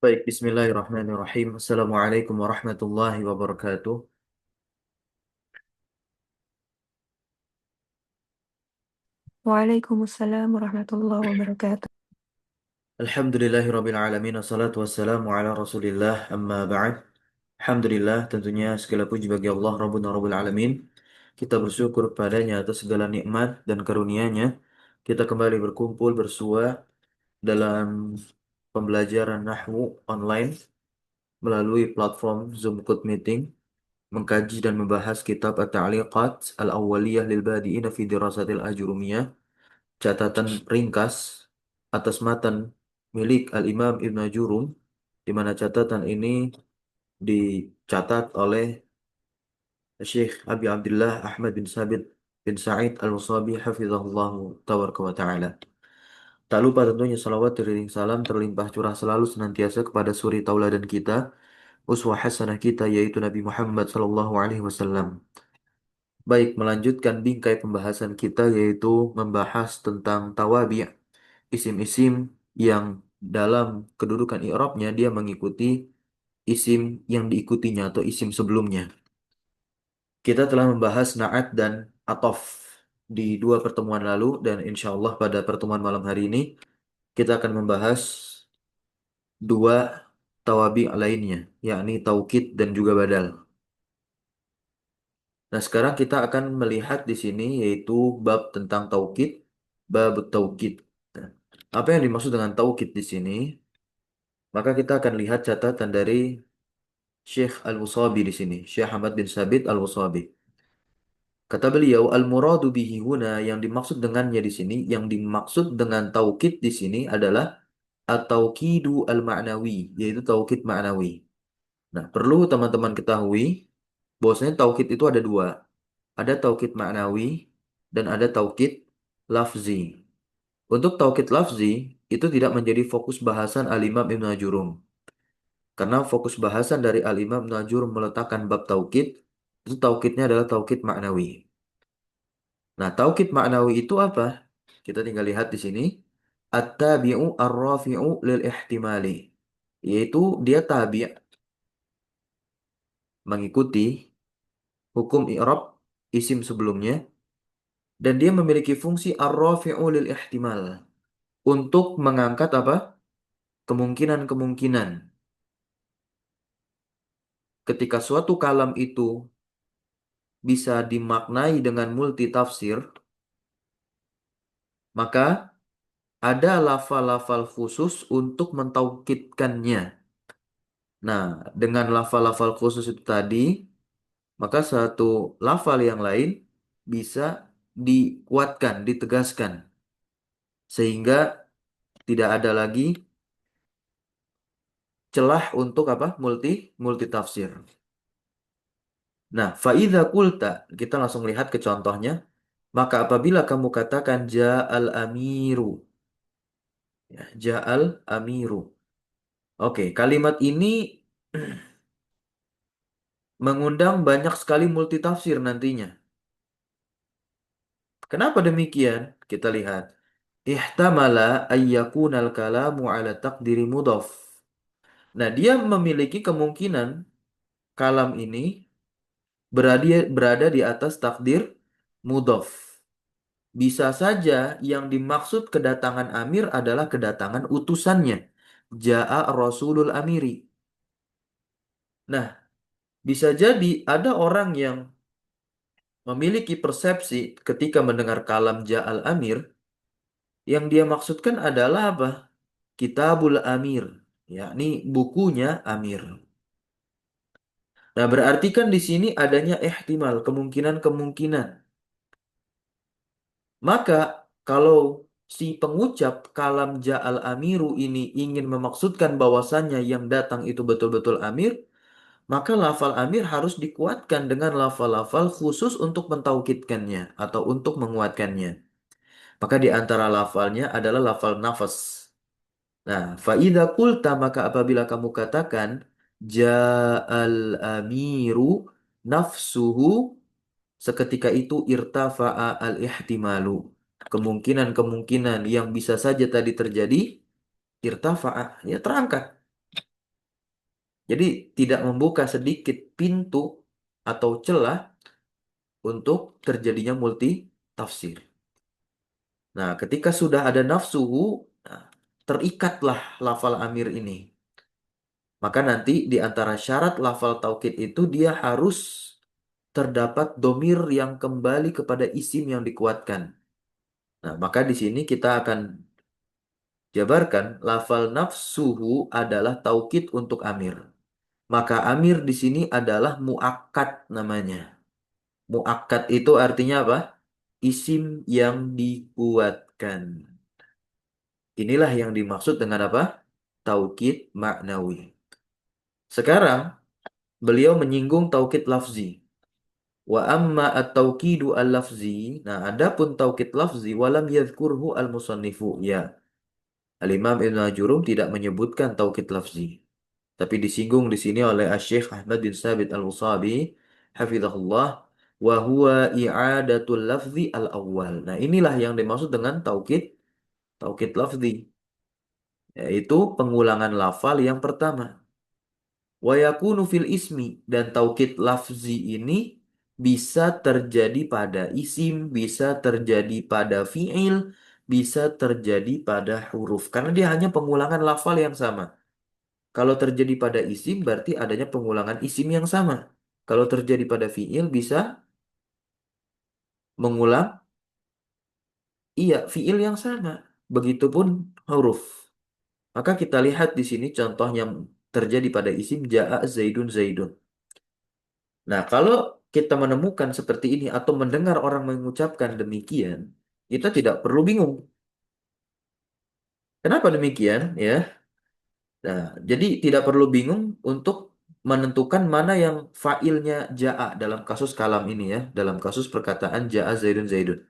Baik, Bismillahirrahmanirrahim. Assalamualaikum warahmatullahi wabarakatuh. Waalaikumsalam warahmatullahi wabarakatuh. Alhamdulillahirabbil alamin. Wassalatu wassalamu ala Rasulillah. Amma ba'd. Alhamdulillah, tentunya segala puji bagi Allah Rabbuna Rabbul Alamin. Kita bersyukur padanya atas segala nikmat dan karunia-Nya. Kita kembali berkumpul bersua dalam pembelajaran nahwu online melalui platform Zoom Code Meeting, mengkaji dan membahas kitab At-Ta'liqat Al-Awwaliyah lil Badi'ina fi Dirasatil Ajrumiyah, catatan ringkas atas matan milik Al-Imam Ibn Jurum, di mana catatan ini dicatat oleh Syekh Abi Abdullah Ahmad bin Sabit bin Sa'id Al-Musabi hafizahullah tabaraka wa ta'ala. Tak lupa tentunya salawat dan salam terlimpah curah selalu senantiasa kepada suri tauladan kita, uswah hasanah kita, yaitu Nabi Muhammad sallallahu alaihi wasallam. Baik, melanjutkan bingkai pembahasan kita, yaitu membahas tentang tawabi', isim-isim yang dalam kedudukan i'rabnya dia mengikuti isim yang diikutinya atau isim sebelumnya. Kita telah membahas na'at dan atof di dua pertemuan lalu, dan insya Allah pada pertemuan malam hari ini kita akan membahas dua tawabi lainnya, yakni taukid dan juga badal. Nah, sekarang kita akan melihat di sini yaitu bab tentang taukid, bab taukid. Nah, apa yang dimaksud dengan taukid di sini? Maka kita akan lihat catatan dari Syekh Al-Musabi di sini, Syekh Ahmad bin Sabit Al-Musabi. Kata beliau, al-muradu bihi huna, yang dimaksud dengannya di sini, yang dimaksud dengan taukid di sini adalah at-taukidu al-ma'nawi, yaitu taukid ma'nawi. Nah, perlu teman-teman ketahui bahwasanya taukid itu ada dua. Ada taukid ma'nawi dan ada taukid lafzi. Untuk taukid lafzi itu tidak menjadi fokus bahasan Al-Imam Ibnu Ajurum. Karena fokus bahasan dari Al-Imam Najur meletakkan bab taukid, itu taukidnya adalah taukid maknawi. Nah, taukid maknawi itu apa? Kita tinggal lihat di sini. At-tabi'u ar-rafi'u lil ihtimali. Yaitu dia tabi' mengikuti hukum i'rab isim sebelumnya, dan dia memiliki fungsi ar-rafi'u lil ihtimal untuk mengangkat apa? Kemungkinan-kemungkinan. Ketika suatu kalam itu bisa dimaknai dengan multi tafsir, maka ada lafal-lafal khusus untuk mentaukidkannya. Nah, dengan lafal-lafal khusus itu tadi, maka satu lafal yang lain bisa dikuatkan, ditegaskan, sehingga tidak ada lagi celah untuk apa? Multi tafsir. Nah, faida kulta, kita langsung lihat ke contohnya. Maka apabila kamu katakan ja'al amiru, ya, ja'al amiru. Oke, kalimat ini mengundang banyak sekali multitafsir nantinya. Kenapa demikian? Kita lihat. Ihtamala ayyakunal kalamu ala taqdiri mudhaf. Nah, dia memiliki kemungkinan kalam ini berada di atas takdir mudhaf. Bisa saja yang dimaksud kedatangan Amir adalah kedatangan utusannya. Ja'a Rasulul Amiri. Nah, bisa jadi ada orang yang memiliki persepsi ketika mendengar kalam Ja'al Amir, yang dia maksudkan adalah apa? Kitabul Amir, yakni bukunya Amir. Nah, berarti kan di sini adanya ihtimal, kemungkinan-kemungkinan. Maka kalau si pengucap kalam Ja'al Amiru ini ingin memaksudkan bahwasannya yang datang itu betul-betul Amir, maka lafal Amir harus dikuatkan dengan lafal-lafal khusus untuk mentaukidkannya atau untuk menguatkannya. Maka di antara lafalnya adalah lafal nafas. Nah, faida kulta, maka apabila kamu katakan ja'al amiru nafsuhu, seketika itu irtafa'a al-ihtimalu. Kemungkinan-kemungkinan yang bisa saja tadi terjadi, irtafa'a, ya terangkat. Jadi tidak membuka sedikit pintu atau celah untuk terjadinya multi tafsir. Nah, ketika sudah ada nafsuhu, nah, terikatlah lafal amir ini. Maka nanti di antara syarat lafal taukid itu dia harus terdapat domir yang kembali kepada isim yang dikuatkan. Nah, maka di sini kita akan jabarkan lafal nafsuhu adalah taukid untuk amir. Maka amir di sini adalah muakkad namanya. Muakkad itu artinya apa? Isim yang dikuatkan. Inilah yang dimaksud dengan apa? Taukid maknawi. Sekarang beliau menyinggung taukid lafzi. Wa amma at-taukidu al-lafzi. Nah, adapun taukid lafzi walam yadhkurhu al-musannifu. Ya, Al-Imam Ibn Ajurum tidak menyebutkan taukid lafzi. Tapi disinggung di sini oleh Asy-Syaikh Ahmad bin Sabit Al-Usabi, hafizahullah, wa huwa i'adatul lafzi al-awwal. Nah, inilah yang dimaksud dengan taukid lafzi, yaitu pengulangan lafal yang pertama. Wa yakunu fil ismi, dan taukid lafzi ini bisa terjadi pada isim, bisa terjadi pada fiil, bisa terjadi pada huruf. Karena dia hanya pengulangan lafal yang sama. Kalau terjadi pada isim berarti adanya pengulangan isim yang sama. Kalau terjadi pada fiil bisa mengulang iya fiil yang sama. Begitupun huruf. Maka kita lihat di sini contoh yang terjadi pada isim jaa zaidun zaidun. Nah, kalau kita menemukan seperti ini atau mendengar orang mengucapkan demikian, kita tidak perlu bingung. Kenapa demikian? Ya, nah, jadi tidak perlu bingung untuk menentukan mana yang failnya jaa dalam kasus kalam ini ya, dalam kasus perkataan jaa zaidun zaidun.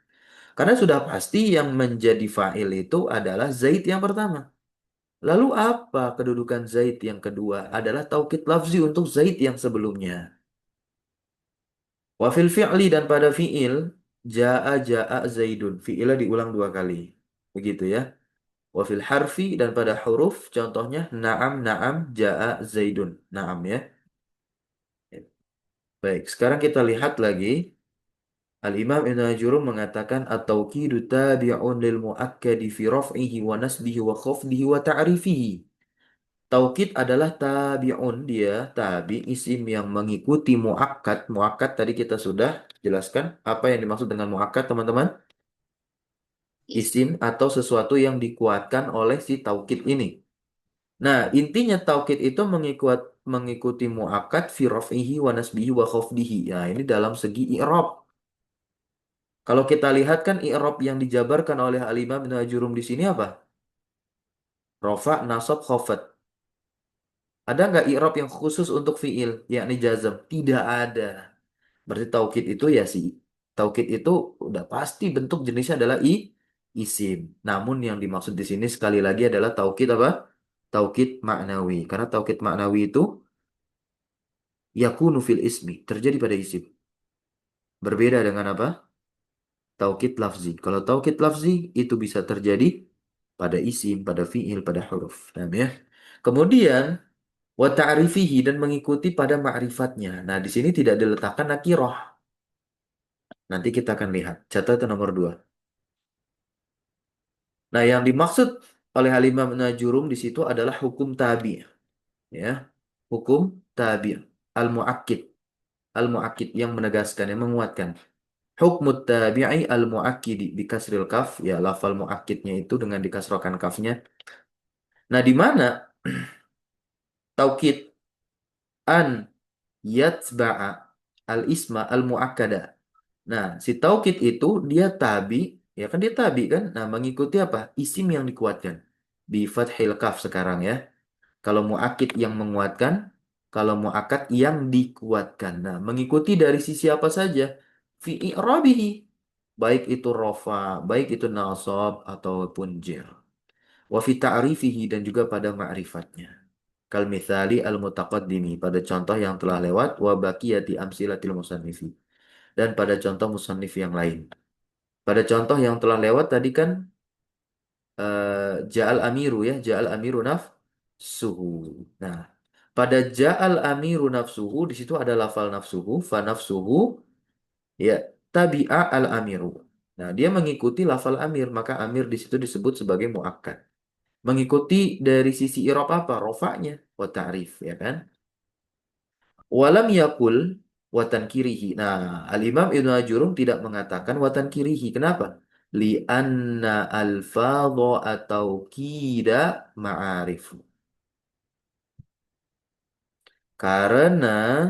Karena sudah pasti yang menjadi fa'il itu adalah Zaid yang pertama. Lalu apa kedudukan Zaid yang kedua? Adalah taukid lafzi untuk Zaid yang sebelumnya. Wa fil fi'li, dan pada fi'il jaa Zaidun. Fi'ilnya diulang dua kali. Begitu ya. Wa fil harfi, dan pada huruf contohnya na'am jaa Zaidun. Na'am ya. Baik, sekarang kita lihat lagi. Al-Imam Ibn Ajurum mengatakan at-tauqidu tabi'un lil muakkadi fi raf'ihi wa nasbihi wa khafdihi wa ta'rifihi. Taukid adalah tabi'un, dia tabi isim yang mengikuti muakkad. Muakkad tadi kita sudah jelaskan apa yang dimaksud dengan muakkad, teman-teman. Isim atau sesuatu yang dikuatkan oleh si taukid ini. Nah, intinya taukid itu mengikuti muakkad fi raf'ihi wa nasbihi wa khafdihi. Ya, ini dalam segi i'rab. Kalau kita lihat kan i'rab yang dijabarkan oleh Al-Imam Ibnu Ajurum di sini apa? Rofa, nasab, khafat. Ada nggak i'rab yang khusus untuk fiil, yakni jazm? Tidak ada. Berarti taukid itu ya sih. Taukid itu udah pasti bentuk jenisnya adalah isim. Namun yang dimaksud di sini sekali lagi adalah taukid apa? Taukid maknawi. Karena taukid maknawi itu yakunu fil ismi, terjadi pada isim. Berbeda dengan apa? Taukid lafzi. Kalau taukid lafzi itu bisa terjadi pada isim, pada fiil, pada huruf. Nah, ya. Kemudian wa ta'rifihi, dan mengikuti pada ma'rifatnya. Nah, di sini tidak diletakkan nakiroh. Nanti kita akan lihat. Catatan nomor 2. Nah, yang dimaksud oleh Halimah Najurum di situ adalah hukum tabi, ya. Hukum tabi, al-muakkid. Al-muakkid yang menegaskan, yang menguatkan. Hukmut tabi'i al-muakkidi bi kasril kaf, ya lafal muakkidnya itu dengan dikasrokan kafnya. Nah, di mana taukid an yatba'a al-isma al-muakkada. Nah, si taukid itu dia tabi, ya kan dia tabi kan? Nah, mengikuti apa? Isim yang dikuatkan. Bi fathil kaf sekarang ya. Kalau muakid yang menguatkan, kalau muakad yang dikuatkan. Nah, mengikuti dari sisi apa saja? Fi i'rabihi. Baik itu rofa, baik itu nasab ataupun jer. Wa fi ta'rifihi, dan juga pada ma'rifatnya. Kal mithali al mutaqaddimi, pada contoh yang telah lewat, wa baqiyati amsilatil musannifi, dan pada contoh musannif yang lain. Pada contoh yang telah lewat tadi kan ja'al amiru ya, ja'al amiru suhu. Nah, Pada ja'al amiru nafsuhu di situ ada lafal nafsuhu, fa nafsuhu ya tabi'a al amiru. Nah, dia mengikuti lafal amir, maka amir di situ disebut sebagai muakkad. Mengikuti dari sisi i'rab apa? Rofa'nya wa ta'rif, ya kan? Walam yakul watan kirihi. Nah, Al-Imam Ibnu Ajurum tidak mengatakan watan kirihi. Kenapa? Lianna al-fadha atau kida ma'arif. Karena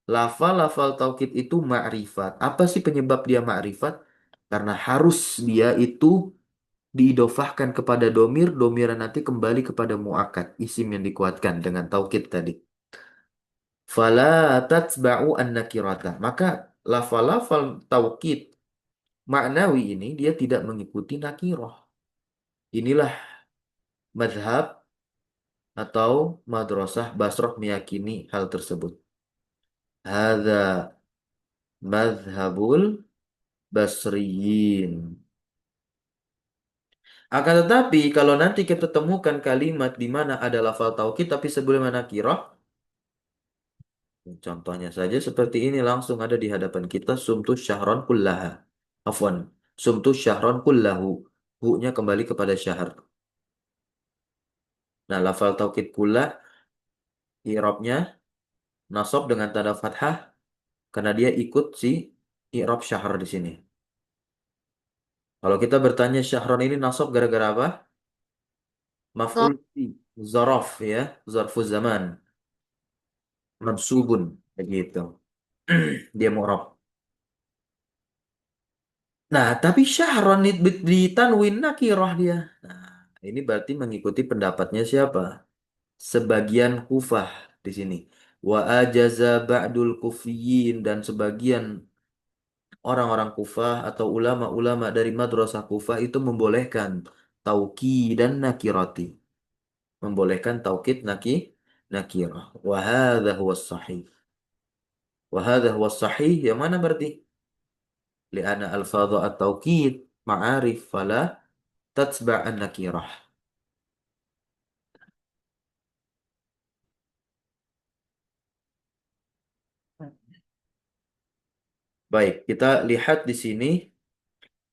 lafal-lafal taukid itu ma'rifat. Apa sih penyebab dia ma'rifat? Karena harus dia itu diidofahkan kepada domir, domir nanti kembali kepada muakkad, isim yang dikuatkan dengan taukid tadi. Fala tatba'u an-nakirata. Maka lafal-lafal taukid maknawi ini dia tidak mengikuti nakiroh. Inilah madhab atau madrasah Basrah meyakini hal tersebut. Hadza madhabul basriyin. Akan tetapi kalau nanti kita temukan kalimat di mana ada lafal taukid tapi sebelumnya nakirah, contohnya saja seperti ini langsung ada di hadapan kita sumtu syahron kullaha. Afwan, sumtu syahron kullahu. Hu-nya kembali kepada syahr. Nah, lafal taukid kullah i'rabnya nasab dengan tanda fathah karena dia ikut si i'rab syahr di sini. Kalau kita bertanya syahron ini nasab gara-gara apa? Maf'ul Zor. fi, zaraf ya, zarfuz zaman, mansubun begitu. Dia mu'rab. Nah, tapi syahron di tanwin nakirah dia. Nah, ini berarti mengikuti pendapatnya siapa? Sebagian Kufah di sini. Wa ajaza ba'dul kufiyin dan sebagian orang-orang Kufah atau ulama-ulama dari madrasah Kufah itu membolehkan tauqid dan nakirati. Membolehkan taukid nakirah. Wa hadza huwa sahih. Wa hadza huwa sahih yang mana berarti? Li'anna al-fadha at-taukid ma'arif fala tatba' an-nakirah. Baik, kita lihat di sini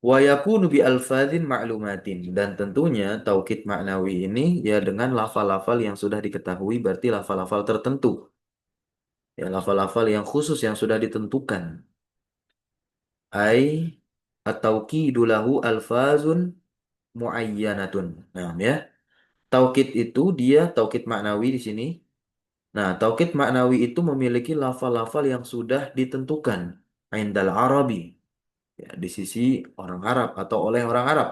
wa yakunu bi alfadzin ma'lumatin dan tentunya taukid maknawi ini ya dengan lafal-lafal yang sudah diketahui berarti lafal-lafal tertentu. Ya, lafal-lafal yang khusus yang sudah ditentukan. Ai at-tauqidu lahu alfazun muayyanatun. Nah, ya. Taukid itu dia taukid maknawi di sini. Nah, taukid maknawi itu memiliki lafal-lafal yang sudah ditentukan. Indal Arabi. Ya, di sisi orang Arab atau oleh orang Arab.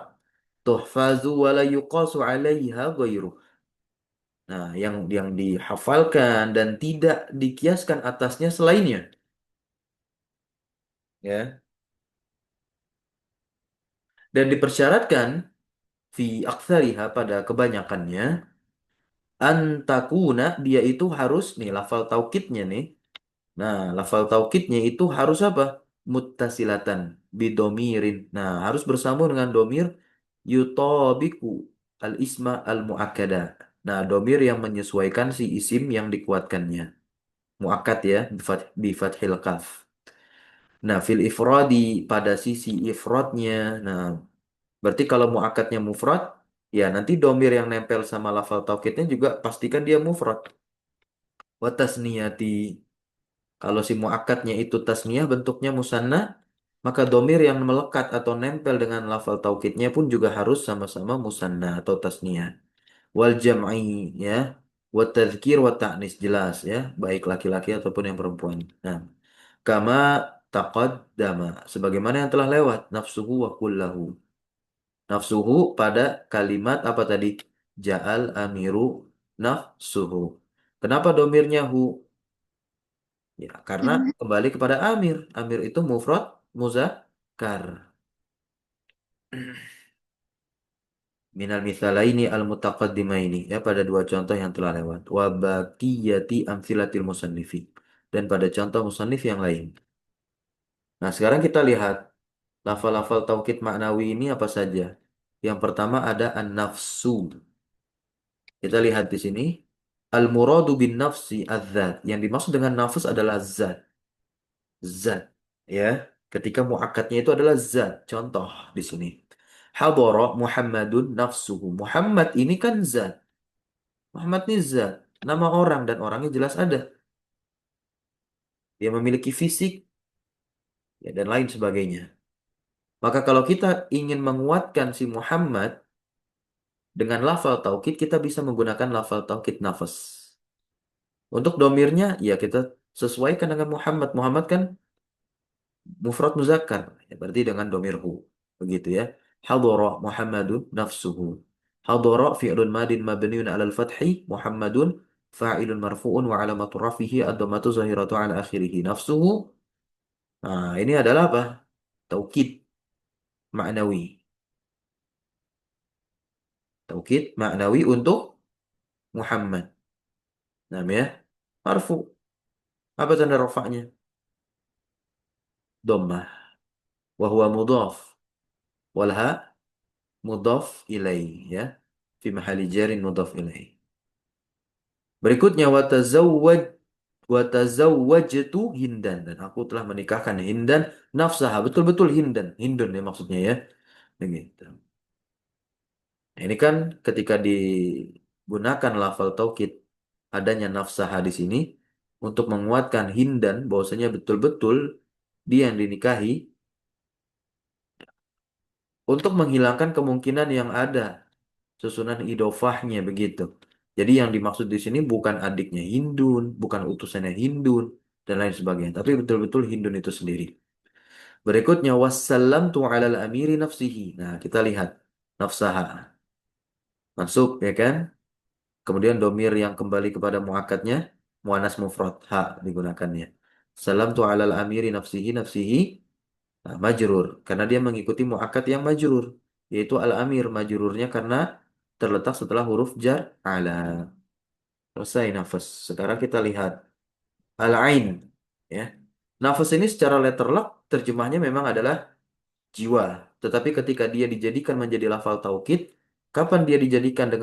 Tuhfazu wa la yuqasu 'alaiha ghairuh. Nah, yang dihafalkan dan tidak dikiaskan atasnya selainnya. Ya. Dan dipersyaratkan fi aktsariha pada kebanyakannya antakuna dia itu harus nih lafal taukidnya nih. Nah, lafal taukidnya itu harus apa? Muttasilatan bidomirin. Nah, harus bersambung dengan domir yutobiku al-isma al-muakkada. Nah, domir yang menyesuaikan si isim yang dikuatkannya. Muakkad ya, bifathil kaf. Nah, fil ifradi pada sisi ifradnya. Nah, berarti kalau muakkadnya mufrad, ya nanti domir yang nempel sama lafal taukidnya juga pastikan dia mufrad. Wa tasniyati. Kalau si muakkadnya itu tasniyah bentuknya musanna, maka domir yang melekat atau nempel dengan lafal taukidnya pun juga harus sama-sama musanna atau tasniyah. Wal jam'i ya, wa tadzkir wa ta'nis jelas ya, baik laki-laki ataupun yang perempuan. Nah, kama taqaddama sebagaimana yang telah lewat nafsuhu wa kullahu. Nafsuhu pada kalimat apa tadi? Ja'al amiru nafsuhu. Kenapa domirnya hu? Ya, karena kembali kepada amir. Amir itu mufrad muzakkar. Minal mithalaini al-mutaqaddimaini. Ya, pada dua contoh yang telah lewat. Wa baqiyati amsilatil musannifi. Dan pada contoh musannif yang lain. Nah, sekarang kita lihat lafal-lafal taukid maknawi ini apa saja. Yang pertama ada an-nafsu. Kita lihat di sini. Al-muradu bin nafsi az-zat. Yang dimaksud dengan nafs adalah zat. Zat. Ya. Ketika muakkadnya itu adalah zat. Contoh di sini. Hadara Muhammadun nafsuhu. Muhammad ini kan zat. Muhammad ini zat. Nama orang dan orangnya jelas ada. Dia memiliki fisik ya, dan lain sebagainya. Maka kalau kita ingin menguatkan si Muhammad dengan lafal taukid, kita bisa menggunakan lafal taukid nafas. Untuk domirnya, ya kita sesuaikan dengan Muhammad. Muhammad kan mufrad muzakkar, ya, berarti dengan domir hu. Begitu ya. Hadara Muhammadun nafsuhu. Hadara fi'lun madin mabniun 'alal fathi, Muhammadun fa'ilun marfu'un wa 'alamatu rafihi ad-dhammatu zahiratu 'ala akhirih. Nafsuhu. Nah, ini adalah apa? Taukid maknawi. Taukid maknawi untuk Muhammad. Namanya marfu. Apa tanda rafa'nya? Dhammah. Wa huwa mudhaf. Wal ha mudhaf ilaih ya. Fi mahali jarin mudhaf ilaih. Berikutnya watazawwajtu Hindan, dan aku telah menikahkan Hindan nafsaha, betul-betul Hindan, Hindun ya maksudnya ya. Begitu. Nah, ini kan ketika digunakan lafal taukid adanya nafsaha di sini untuk menguatkan Hindan bahwasanya betul-betul dia yang dinikahi, untuk menghilangkan kemungkinan yang ada susunan idofahnya begitu. Jadi yang dimaksud di sini bukan adiknya Hindun, bukan utusannya Hindun, dan lain sebagainya. Tapi betul-betul Hindun itu sendiri. Berikutnya, wassalam tu alal amiri nafsihi. Nah, kita lihat. Nafsaha. Masuk, ya kan? Kemudian domir yang kembali kepada muakatnya, muannas mufrad, ha digunakannya. Salam tu alal amiri nafsihi, nafsihi. Nah, majrur karena dia mengikuti muakkad yang majrur yaitu al-amir, majrurnya karena terletak setelah huruf jar ala. Selesai nafas. Sekarang kita lihat al-ain ya. Nafas ini secara letterlock terjemahnya memang adalah jiwa, tetapi ketika dia dijadikan menjadi lafal taukid, kapan dia dijadikan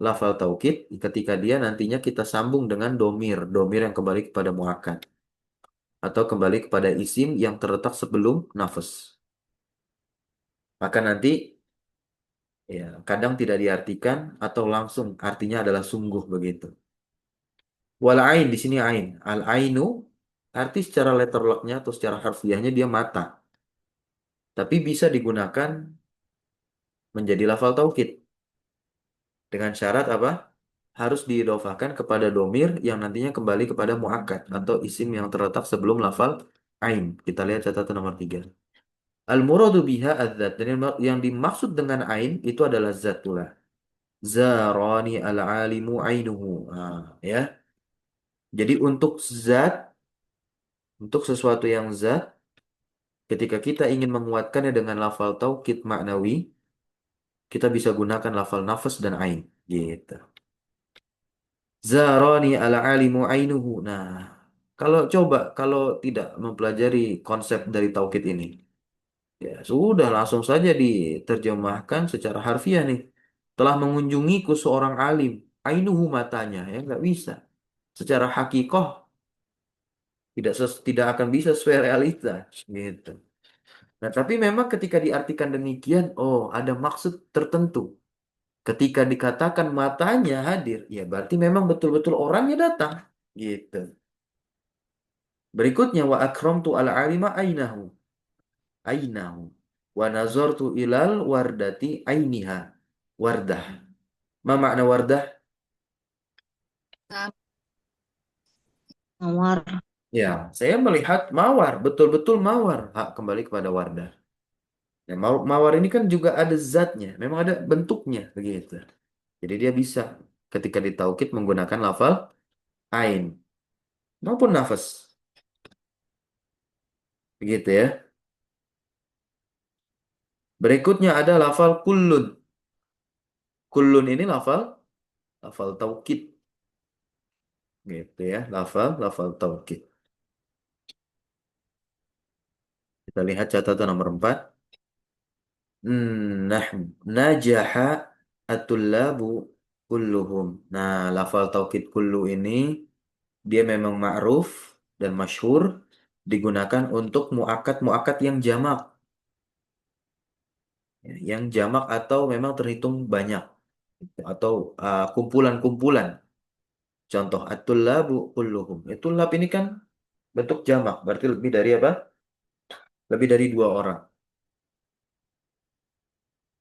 lafal taukid? Ketika dia nantinya kita sambung dengan domir, domir yang kembali kepada muakkad atau kembali kepada isim yang terletak sebelum nafas. Maka nanti ya kadang tidak diartikan atau langsung artinya adalah sungguh begitu. Wal ain di sini ain. Al ainu arti secara letter locknya atau secara harfiahnya dia mata. Tapi bisa digunakan menjadi lafal taukid dengan syarat apa? Harus diidofahkan kepada domir yang nantinya kembali kepada muakkad atau isim yang terletak sebelum lafal ain. Kita lihat catatan nomor 3. Al-muradu biha adzat, dan yang dimaksud dengan ain itu adalah zat pula. Zarani al-alimu ainuhu. Nah, ya. Jadi untuk sesuatu yang zat, ketika kita ingin menguatkannya dengan lafal taukid maknawi, kita bisa gunakan lafal nafas dan ain. Gitu. Zarani al-alimu ainuhu. Nah, kalau tidak mempelajari konsep dari taukid ini, ya sudah langsung saja diterjemahkan secara harfiah nih. Telah mengunjungiku seorang alim, ainuhu matanya, ya nggak bisa. Secara hakikoh tidak akan bisa sesuai realita gitu. Nah, tapi memang ketika diartikan demikian, oh, ada maksud tertentu. Ketika dikatakan matanya hadir, ya berarti memang betul-betul orangnya datang gitu. Berikutnya wa akramtu al alima ainahu. Ainahu. Wa nazartu ilal wardati ainiha. Wardah. Ma makna wardah? Mawar. Ya, saya melihat mawar, betul-betul mawar. Hak kembali kepada wardah. Ya, mawar ini kan juga ada zatnya, memang ada bentuknya begitu. Jadi dia bisa ketika ditaukid menggunakan lafal ain maupun nafas. Begitu ya. Berikutnya ada lafal kullun. Kullun ini lafal taukid. Gitu ya, lafal taukid. Kita lihat catatan nomor 4. Nah, najaha at-tullabu kulluhum. Nah, lafal taukid kullu ini dia memang ma'ruf dan masyhur digunakan untuk muakat-muakat yang jamak. Ya, yang jamak atau memang terhitung banyak atau kumpulan-kumpulan. Contoh at-tullabu kulluhum. Tullab ini kan bentuk jamak, berarti lebih dari apa? Lebih dari dua orang.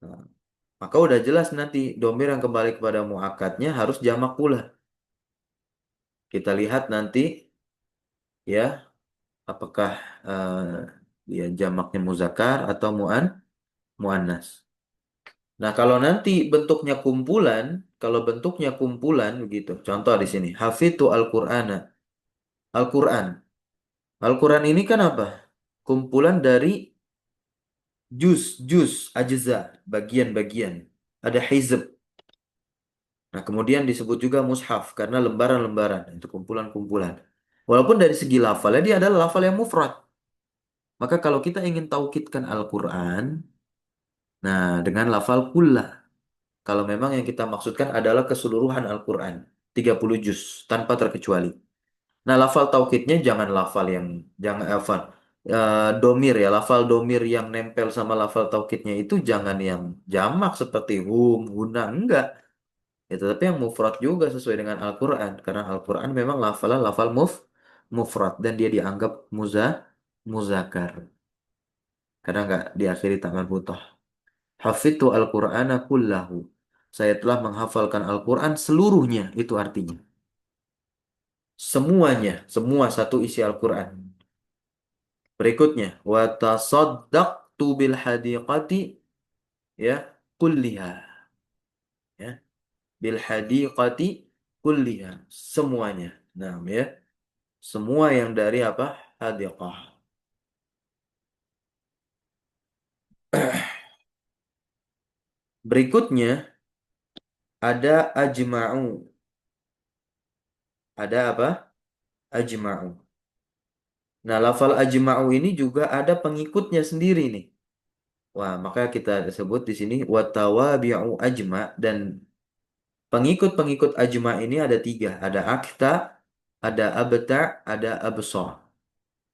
Nah, maka udah jelas nanti domir yang kembali kepada muakatnya harus jamak pula. Kita lihat nanti ya apakah dia jamaknya muzakkar atau muannas. Nah, kalau nanti bentuknya kumpulan, kalau bentuknya kumpulan begitu. Contoh di sini, hafidtu Al-Qur'ana. Al-Qur'an. Al-Quran ini kan apa? Kumpulan dari juz, ajza, bagian-bagian. Ada hizb. Nah, kemudian disebut juga mushaf karena lembaran-lembaran. Itu kumpulan-kumpulan. Walaupun dari segi lafalnya dia adalah lafal yang mufrad. Maka kalau kita ingin taukidkan Al-Quran, nah dengan lafal kullah. Kalau memang yang kita maksudkan adalah keseluruhan Al-Quran. 30 juz tanpa terkecuali. Nah, lafal taukidnya jangan lafal yang jangan domir ya, lafal domir yang nempel sama lafal taukidnya itu jangan yang jamak seperti huna enggak. Itu tapi yang mufrad juga sesuai dengan Al-Qur'an karena Al-Qur'an memang lafalnya lafal mufrad dan dia dianggap muzakkar karena enggak diakhiri tak marbuthah. Hafidtu Al-Qur'ana kullahu. Saya telah menghafalkan Al-Qur'an seluruhnya, itu artinya. Semuanya, semua satu isi Al-Qur'an. Berikutnya, wa tasaddaqtu bil hadiqati ya kulliha ya bil hadiqati kulliha semuanya. Nah, ya. Semua yang dari apa? Hadiqah. Berikutnya ada ajma'u. Ada apa? Ajma'u. Nah, lafal ajma'u ini juga ada pengikutnya sendiri nih. Wah, maka kita sebut di sini watawabi'u ajma dan pengikut-pengikut ajma ini ada tiga. Ada akta, ada abta, ada absa.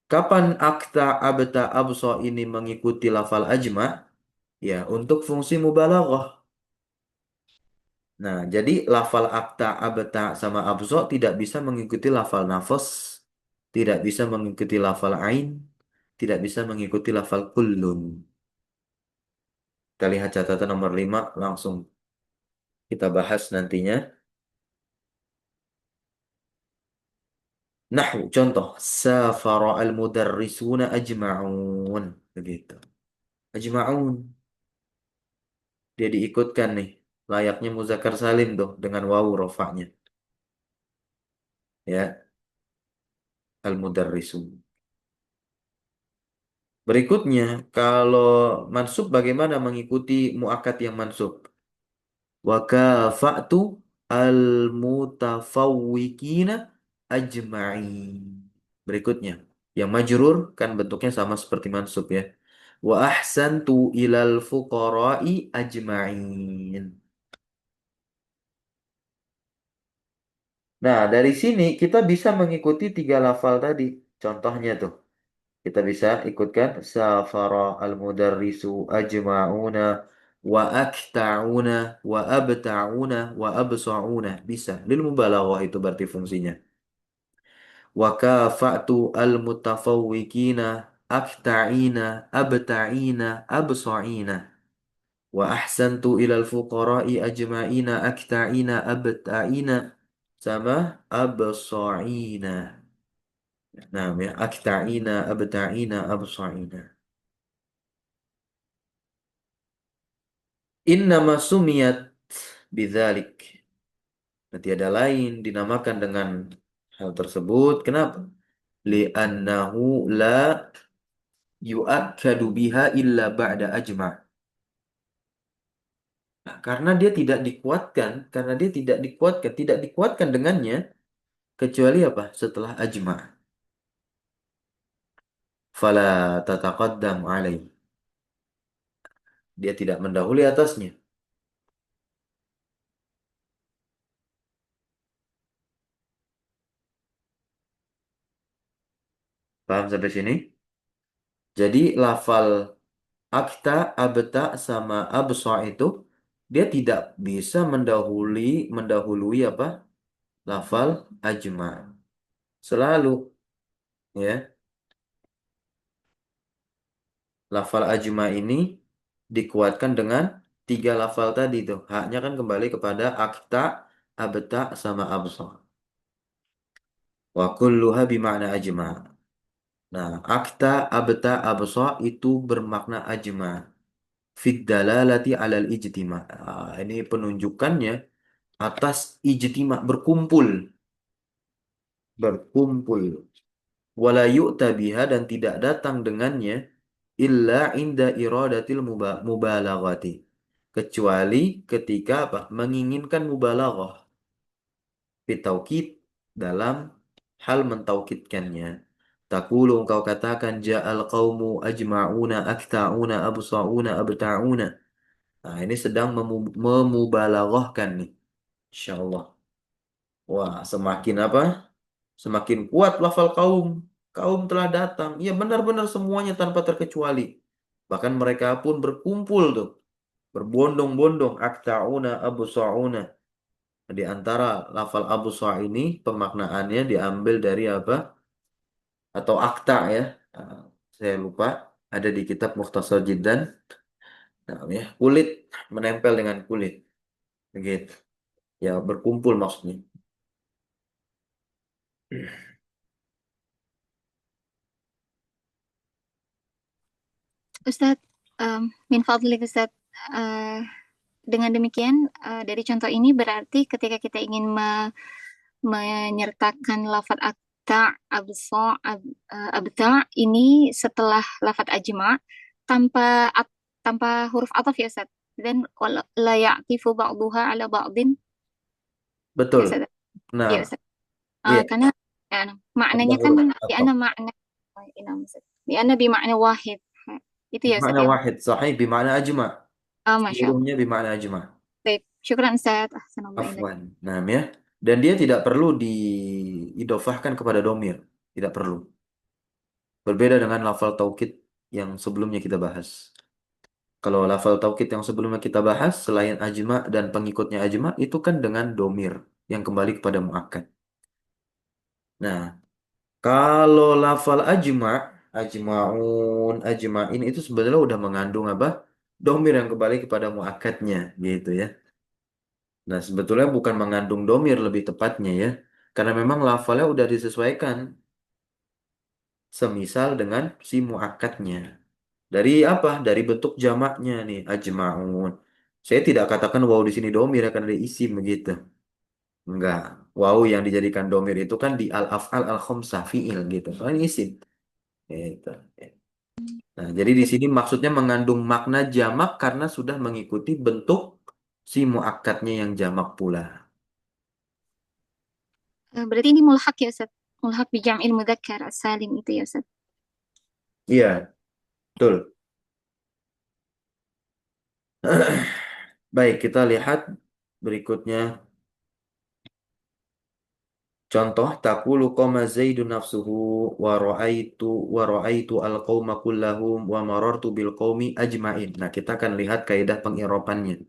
Kapan akta, abta, absa ini mengikuti lafal ajma? Ya, untuk fungsi mubalaghah. Nah, jadi lafal akta, abta, sama absa tidak bisa mengikuti lafal nafas, tidak bisa mengikuti lafal ain, tidak bisa mengikuti lafal kullun. Kita lihat catatan nomor 5 langsung kita bahas nantinya. Nahwu, contoh. Safara al-mudarrisuna ajma'un. Begitu. Ajma'un. Dia diikutkan nih. Layaknya muzakkar salim tuh. Dengan wawu rofaknya. Ya. Al-mudarrisun. Berikutnya. Kalau mansub bagaimana mengikuti muakat yang mansub? Wa kafa'tu al-mutafawwikina ajma'in. Berikutnya. Yang majrur kan bentuknya sama seperti mansub ya. Wa ahsantu ilal fuqara'i ajma'in. Nah, dari sini kita bisa mengikuti tiga lafal tadi. Contohnya tuh. Kita bisa ikutkan safara al-mudarrisu ajma'una wa akta'una wa abta'una wa absa'una. Bisa. Lil mubalaghah itu berarti fungsinya. Wa kafa'tu al-mutafawwikina akta'ina abta'ina absa'ina. Wa ahsantu ilal fuqara'i ajma'ina akta'ina abta'ina sama absa'ina. Nah, ya akta'ina abta'ina absa'ina. Innama sumiyat bidzalik. Nah, tiada lain dinamakan dengan hal tersebut. Kenapa? Li'annahu la yu'akkadu biha illa ba'da ajma'. Nah, karena dia tidak dikuatkan dengannya kecuali apa? Setelah ajma'. Fala tataqaddam alaih. Dia tidak mendahului atasnya. Paham sampai sini? Jadi lafal akta, abta, sama absa itu dia tidak bisa mendahului apa? Lafal ajma. Selalu ya, lafal ajma ini dikuatkan dengan tiga lafal tadi tuh. Haknya kan kembali kepada akta, abta, sama absa. Wa kulluha bima'na ajma. Nah, akta, abta, absa itu bermakna ajma. Fid dalalati alal ijtima. Ini penunjukannya atas ijtima, berkumpul. Berkumpul. Wala yu'ta biha, dan tidak datang dengannya illa inda iradatil mubalaghati. Kecuali ketika apa? Menginginkan mubalaghah. Bitaukid, dalam hal mentaukidkannya. Takulu, engkau katakan ja'al qaumu ajma'una akta'una absa'una abta'una. Nah, ini sedang memubalaghahkan nih. Insyaallah. Wah, semakin apa? Semakin kuat lafal kaum. Kaum telah datang. Ya, benar-benar semuanya tanpa terkecuali. Bahkan mereka pun berkumpul tuh. Berbondong-bondong. Akta'una absa'una. Di antara lafal absa' ini pemaknaannya diambil dari apa? Atau akta ya. Ah, saya lupa. Ada di kitab Mukhtasar Jiddan. Nah, ya, kulit menempel dengan kulit. Begitu. Ya, berkumpul maksudnya. Ustadz, min fadlik Ustadz, eh, dengan demikian dari contoh ini berarti ketika kita ingin menyertakan lafadz akta, abso, abta ini setelah lafadz ajma tanpa tanpa huruf ataf ya Ustadz. Dan la ya'tifu ba'duha ala ba'din Betul. ya Ustadz. Nah, Ya Ustadz. iya. Karena Tanpa maknanya kan huruf di atau. ana makna di ana bimakna wahid. Itu ya Ustadz Bima'na ya. wahid. Sahih bima'na ajma. Masya Allah. Seluruhnya bima'na ajma. Baik, syukran Ustaz. Ahsanallah ilaik. Afwan. Nah, ya. Dan dia tidak perlu diidofahkan kepada domir. Tidak perlu. Berbeda dengan lafal taukid yang sebelumnya kita bahas. Kalau lafal taukid yang sebelumnya kita bahas, selain ajma dan pengikutnya ajma, itu kan dengan domir yang kembali kepada muakkad. Nah, kalau lafal ajma, ajmaun, ajmain itu sebenarnya udah mengandung apa? Domir yang kembali kepada muakkadnya, gitu ya. Nah, sebetulnya bukan mengandung domir lebih tepatnya ya. Karena memang lafalnya udah disesuaikan. Semisal dengan si muakkadnya. Dari apa? Dari bentuk jamaknya nih, ajmaun. Saya tidak katakan waw di sini domir akan ada isim begitu. Enggak. Waw yang dijadikan domir itu kan di al-af'al al-khamsah fi'il gitu. Soalnya isim. Gitu. Nah, jadi di sini maksudnya mengandung makna jamak karena sudah mengikuti bentuk si muakkadnya yang jamak pula. Berarti ini mulhak ya Ustaz. Mulhak bi jam'il mudzakkar salim itu ya Ustaz. Iya, betul. Baik, kita lihat berikutnya. Contoh taqulu qama Zaidun nafsuhu wa ra'aitu al-qauma kullahum wa marartu bil qaumi ajmain. Nah, kita akan lihat kaidah pengiropannya.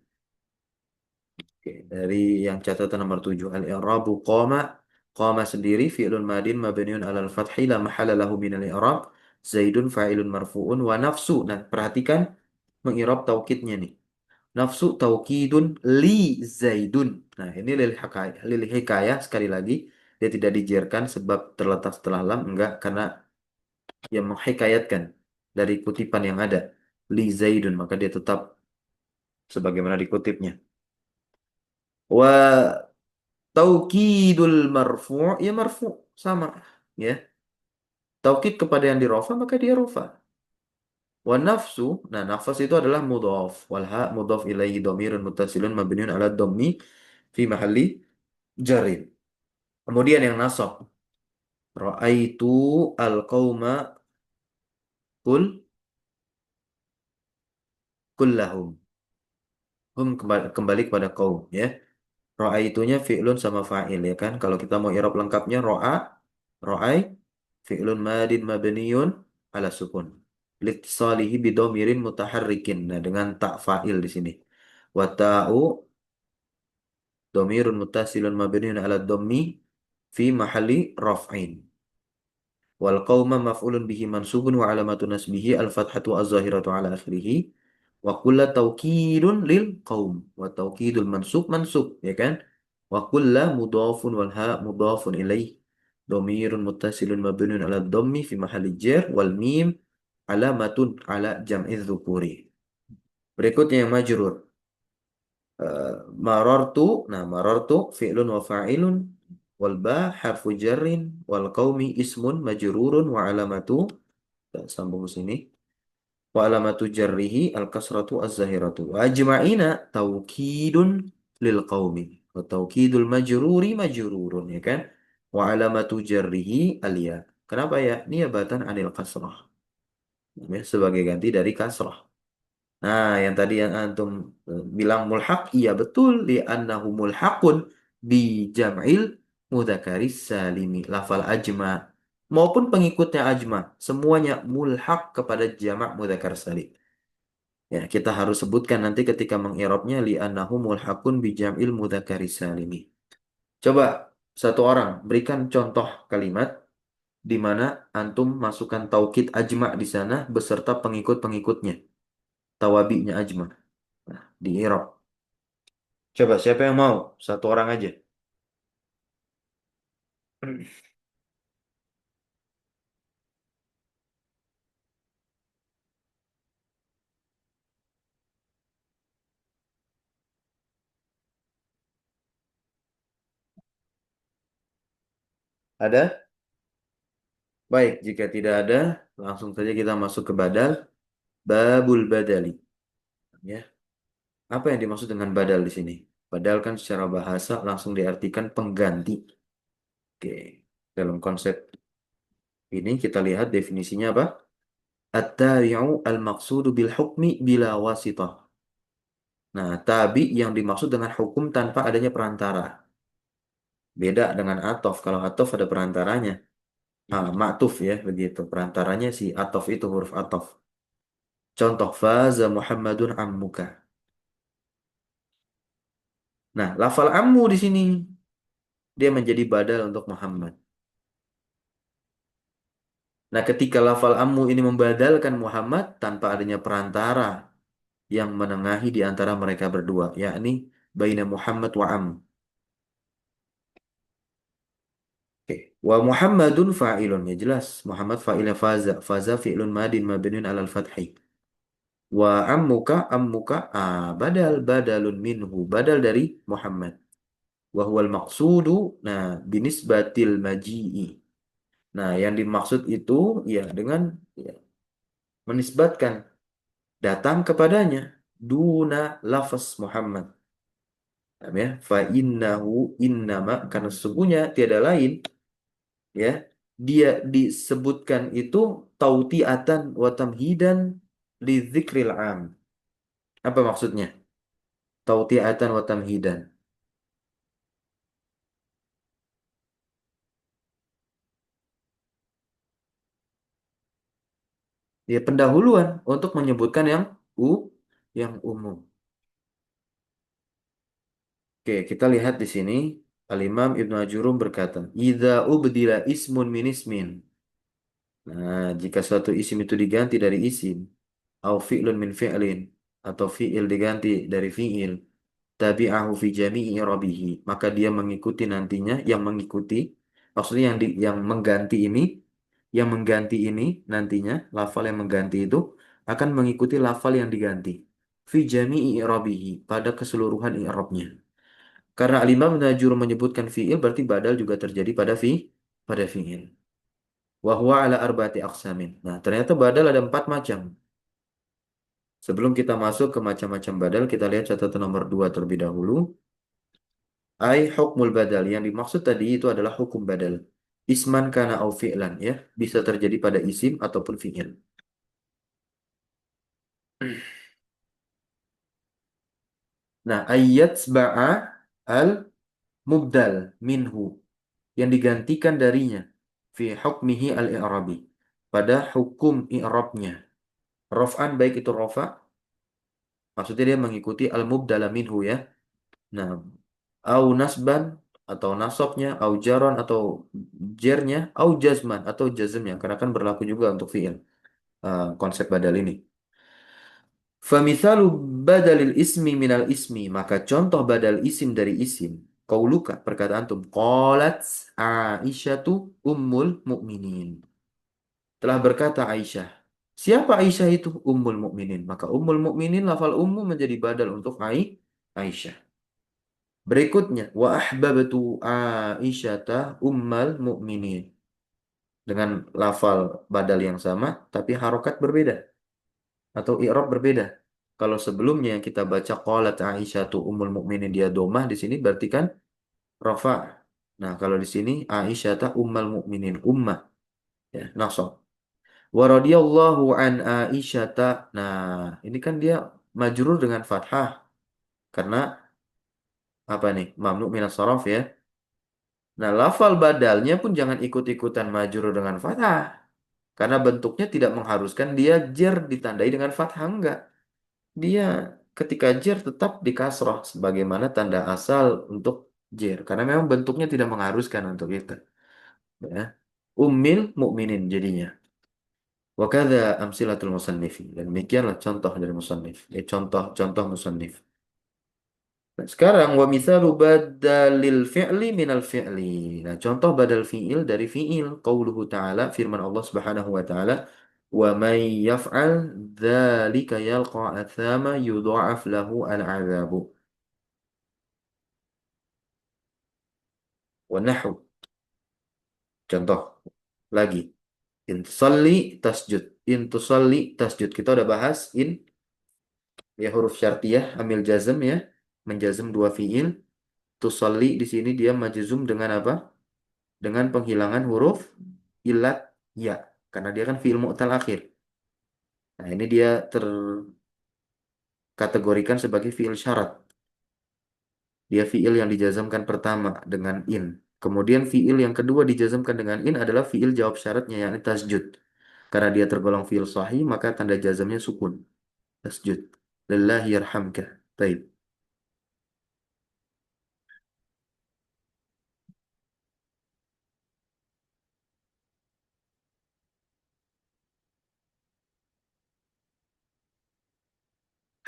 Oke, dari yang catatan nomor 7 al-i'rabu qama, qama sendiri fi'lun madin mabniun 'alal fathi la mahalla lahu minal i'rab. Zaidun fa'ilun marfu'un wa nafsu. Nah, perhatikan mengirab taukidnya nih. Nafsu taukidun li Zaidun. Nah, ini lil hikayah sekali lagi dia tidak dijerkan sebab terletak setelah lam, enggak, karena yang menghikayatkan dari kutipan yang ada li Zaidun, maka dia tetap sebagaimana dikutipnya. Wa taukidul marfu' ya marfu' sama ya. Taukid kepada yang dirofa maka dia rofa. Wa nafsu, nah nafas itu adalah mudhaf. Wal ha mudhaf ilaihi dhamirun muttasilun mabniun ala dhammi fi mahalli jarin. Kemudian yang nasab. Ra'aitu al-qauma kullahum. Hum kembali kepada kaum ya. Ra'aitunya fi'lun sama fa'il ya kan. Kalau kita mau i'rab lengkapnya ro'a, ro'ai, fi'lun madin mabniun ala sukun. Litisalihi bidomirin mutaharrikin. Nah, dengan tak fa'il di sini. Wa ta'u domirun mutasilun mabniun ala dhammi fi mahalli raf'in. Wal qauma maf'ulun bihi mansubun wa alamatu nasbihi al-fathatu az-zahiratu ala akhirih. Wa kulla taukidun lil qaum. Wa taukidul mansub, ya kan? Wa kulla mudhafun wal ha mudhafun ilaih. Dhamirun muttasilun mabniun ala dhammi fi mahalli jar wal mim alamatun ala jam'i dzukuri. Berikutnya yang majrur. Marartu, nah marartu fi'lun wa fa'ilun wal ba harfu jarrin wal qaumi ismun majrurun wa alamatu, kita sambung ke sini. Wa alamatu jarrihi al kasratu az-zahiratu. Wa ajma'ina taukidun lil qaumi. Wa taukidul majruri majrurun, ya kan? Wa alamatu jarrihi al ya. Kenapa ya? Niabatan anil kasrah. Ya, sebagai ganti dari kasrah. Nah, yang tadi yang antum bilang mulhaq, iya betul, li'annahu mulhaqun bi jam'il mudzakaris salimi, lafal ajma maupun pengikutnya ajma, semuanya mulhaq kepada jamak mudzakar salim. Ya, kita harus sebutkan nanti ketika mengirabnya li'annahu mulhaqun bi jam'il mudzakaris salimi. Coba satu orang berikan contoh kalimat di mana antum masukkan taukid ajma di sana beserta pengikut-pengikutnya, tawabinya ajma. Nah, di i'rab. Coba siapa yang mau? Satu orang aja. Ada? Baik, jika tidak ada, langsung saja kita masuk ke badal. Babul badali. Ya. Apa yang dimaksud dengan badal di sini? Badal kan secara bahasa langsung diartikan pengganti. Oke. Dalam konsep ini kita lihat definisinya apa? At-tabi'u al-maqsudu bil hukmi bila wasitah. Nah, tabi yang dimaksud dengan hukum tanpa adanya perantara. Beda dengan atof. Kalau atof ada perantaranya. Ma'tuf ya, begitu. Perantaranya si atof itu huruf atof. Contoh, faza Muhammadun ammuka. Nah, lafal ammu di sini dia menjadi badal untuk Muhammad. Nah, ketika lafal ammu ini membadalkan Muhammad tanpa adanya perantara yang menengahi di antara mereka berdua, yakni baina Muhammad wa am. Oke. Wa Muhammadun fa'ilun, ya jelas. Muhammad fa'ilnya faza. Faza fi'lun madin mabniun alal fathi. Wa ammuka badalun minhu, badal dari Muhammad. Wa huwal maqsudu, nah binisbatil maji'i. Nah, yang dimaksud itu ya dengan ya, menisbatkan datang kepadanya duna lafaz Muhammad. Ya, fa innahu innama, karena sesungguhnya tiada lain, ya, dia disebutkan itu tautiatan wa tamhidan li dzikril am. Apa maksudnya? Tautiatan wa tamhidan. Ya, pendahuluan untuk menyebutkan yang umum. Oke, kita lihat di sini. Al-Imam Ibnu Ajurum berkata, "Idza ubdila ismun min ismin." Nah, jika suatu isim itu diganti dari isim, au fi'lun min fi'lin, atau fi'il diganti dari fi'il, tabi'ahu fi jami'i i'rabihi, maka dia mengikuti nantinya, yang mengikuti, maksudnya yang mengganti ini nantinya, lafal yang mengganti itu akan mengikuti lafal yang diganti. Fi jami'i i'rabihi, pada keseluruhan i'rabnya. Karena Al-Imam Najur menyebutkan fi'il, berarti badal juga terjadi pada fi'il. Wa huwa ala arba'ati aqsamin. Nah, ternyata badal ada 4 macam. Sebelum kita masuk ke macam-macam badal, kita lihat catatan nomor 2 terlebih dahulu. Ai hukmul badal. Yang dimaksud tadi itu adalah hukum badal. Isman kana au fi'lan, ya. Bisa terjadi pada isim ataupun fi'il. Nah, ayat ba'a al mubdal minhu, yang digantikan darinya. fi hukmihi al-i'rabi. Pada hukum i'rabnya. Raf'an baik itu rafa, maksudnya dia mengikuti al-mubdala minhu ya. Nah, au nasban atau nasabnya, au jaron atau jernya, au jazman atau jazmnya. Karena kan berlaku juga untuk fi'il. Konsep badal ini. Famisalu badalil ismi minal ismi. Maka contoh badal isim dari isim. Qauluka, perkataan antum. Qalat Aisyatu ummul mu'minin. Telah berkata Aisyah. Siapa Aisyah itu? Ummul mu'minin. Maka ummul mu'minin lafal ummu menjadi badal untuk Aisyah. Berikutnya, wa ahbabtu Aisyata ummal mu'minin. Dengan lafal badal yang sama, tapi harokat berbeda. Atau i'rab berbeda. Kalau sebelumnya yang kita baca qalat Aisyatu ummul mu'minin dia domah, di sini berarti kan rafa. Nah, kalau di sini Aisyata ummal mu'minin, ummah. Ya, nasab. Wa radhiyallahu an Aisyata. Nah, ini kan dia majrur dengan fathah. Karena apa nih? Mamnu minas saraf ya. Nah, lafal badalnya pun jangan ikut-ikutan majrur dengan fathah. Karena bentuknya tidak mengharuskan dia jer ditandai dengan fathah, enggak. Dia ketika jer tetap di kasroh sebagaimana tanda asal untuk jer. Karena memang bentuknya tidak mengharuskan untuk itu. Ya. Ummil mukminin jadinya. Wakada amsilatul musannif. Dan demikianlah contoh dari musannif. Contoh-contoh musannif. Nah, sekarang wa mithalu badalil fi'li minal fi'li. Nah, contoh badal fi'il dari fi'il. Qauluhu ta'ala, firman Allah Subhanahu wa ta'ala, wa may yaf'al dzalika yalqa athama yudha'af lahu al-'adzabu. Wa nahwu. Contoh lagi. In tusalli tasjud. In tusalli tasjud. Kita udah bahas in ya huruf syartiyah amil jazm ya. Menjazm dua fi'il. Tusalli di sini dia majzum dengan apa? Dengan penghilangan huruf ilat ya, karena dia kan fi'il mu'tal akhir. Nah, ini dia terkategorikan sebagai fi'il syarat. Dia fi'il yang dijazamkan pertama dengan in. Kemudian fi'il yang kedua dijazamkan dengan in adalah fi'il jawab syaratnya, yakni tasjud. Karena dia tergolong fi'il sahih, maka tanda jazamnya sukun. Tasjud. Lillahi yarhamka. Baik.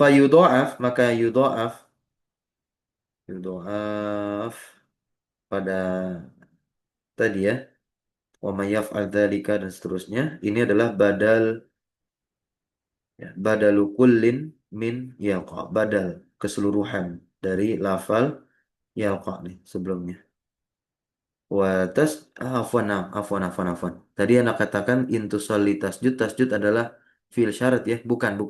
Fayudha'af, maka yudha'af pada tadi ya, wa may yaf'al dzalika dan seterusnya. Ini adalah badal ya, badalu kullin min yalqa, badal keseluruhan dari lafal yalqa nih sebelumnya. Wa tas afwan afwan. Tadi anak katakan intusolli tasjud, tasjud adalah fi'il syarat ya, bukan.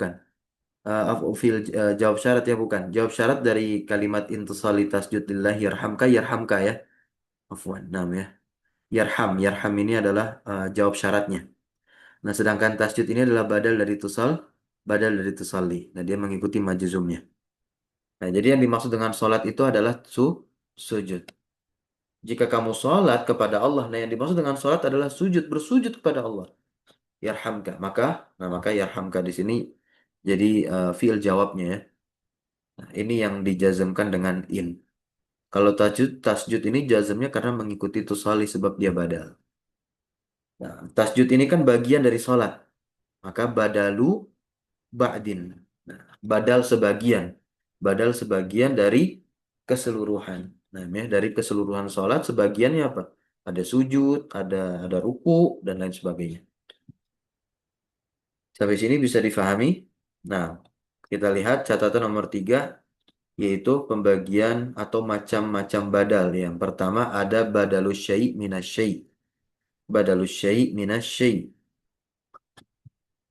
Fi'il jawab syarat ya, bukan. Jawab syarat dari kalimat intusolli tasjud lillahi yarhamka ya. Afwan, nam ya. Yarham ini adalah jawab syaratnya. Nah, sedangkan tasjud ini adalah badal dari tusalli. Nah, dia mengikuti majzumnya. Nah, jadi yang dimaksud dengan sholat itu adalah sujud. Jika kamu sholat kepada Allah, nah yang dimaksud dengan sholat adalah sujud, bersujud kepada Allah. Yarhamka. Maka yarhamka di sini jadi fi'il jawabnya ya. Nah, ini yang dijazmkan dengan in. Kalau tasjud ini jazmnya karena mengikuti tusalli sebab dia badal. Nah, tasjud ini kan bagian dari sholat. Maka badalu ba'din. Nah, badal sebagian. Badal sebagian dari keseluruhan. Nah, ya, dari keseluruhan sholat sebagiannya apa? Ada sujud, ada ruku, dan lain sebagainya. Sampai sini bisa difahami? Nah, kita lihat catatan nomor 3, yaitu pembagian atau macam-macam badal. Yang pertama ada badalus syai' minas syai'. Badalus syai' minas syai'.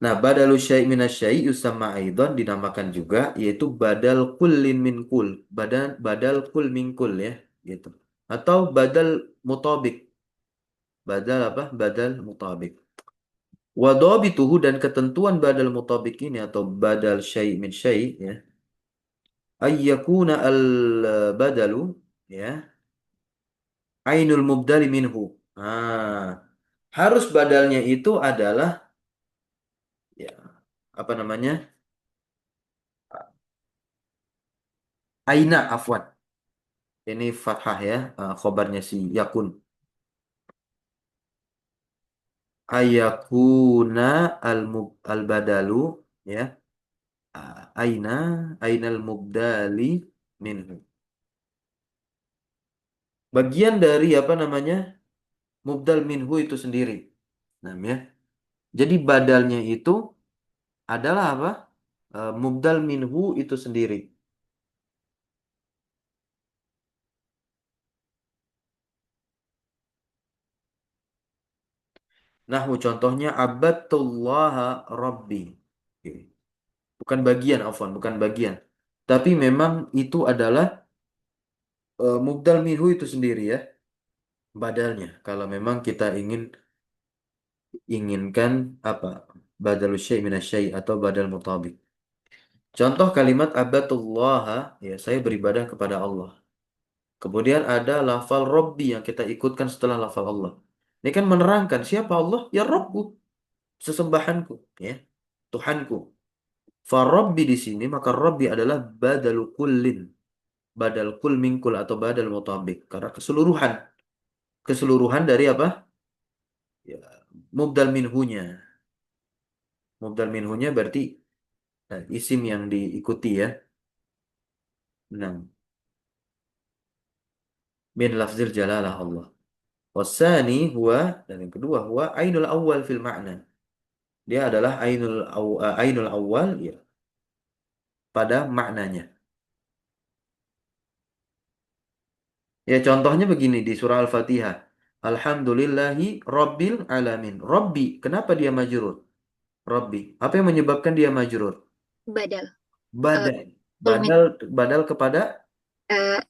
Nah, badalu syai' minas syai' yusamma aidan dinamakan juga yaitu badal kullin min kul. Badal kul min kul ya, gitu. Atau badal mutabik. Badal apa? Badal mutabik. Wa dhabituhu dan ketentuan badal mutabik ini atau badal syai' min syai' ya. Ayyakuna al badalu ya ainul mubdali minhu. Ah, Harus badalnya itu adalah ya apa namanya? Aina afwan. Ini fathah ya, khobarnya si yakun. Ayakuna al badalu ya. Aina ainal mubdali minhu. Bagian dari apa namanya? Mubdal minhu itu sendiri. Nah, ya. Jadi badalnya itu adalah apa? Mubdal minhu itu sendiri. Nahwu contohnya abadtullaha rabbi. Oke. Bukan bagian, afwan, bukan bagian. Tapi memang itu adalah mubdal minhu itu sendiri ya, badalnya. Kalau memang kita inginkan apa? Badal syai' minasyai' atau badal mutabik. Contoh kalimat abadtullaha ya, saya beribadah kepada Allah. Kemudian ada lafal Robbi yang kita ikutkan setelah lafal Allah. Ini kan menerangkan siapa Allah? Ya Robku, sesembahanku, ya, Tuhanku. Farobbi di sini maka Robbi adalah badalu kullin, badal kul mingkul atau badal mutabik karena keseluruhan, keseluruhan dari apa? Ya, mubdal minhunya. Mubdal minhunya berarti isim yang diikuti ya. Nah, min lafzil jalalah Allah. Wasani huwa dan yang kedua huwa ainul awal fil ma'na. Dia adalah ainul awal ya pada maknanya. Ya contohnya begini di surah Al-Fatihah. Alhamdulillahi Rabbil Alamin. Rabbi, kenapa dia majrur? Rabbi. Apa yang menyebabkan dia majrur? Badal. Eh, Badal. Kul min Badal badal kepada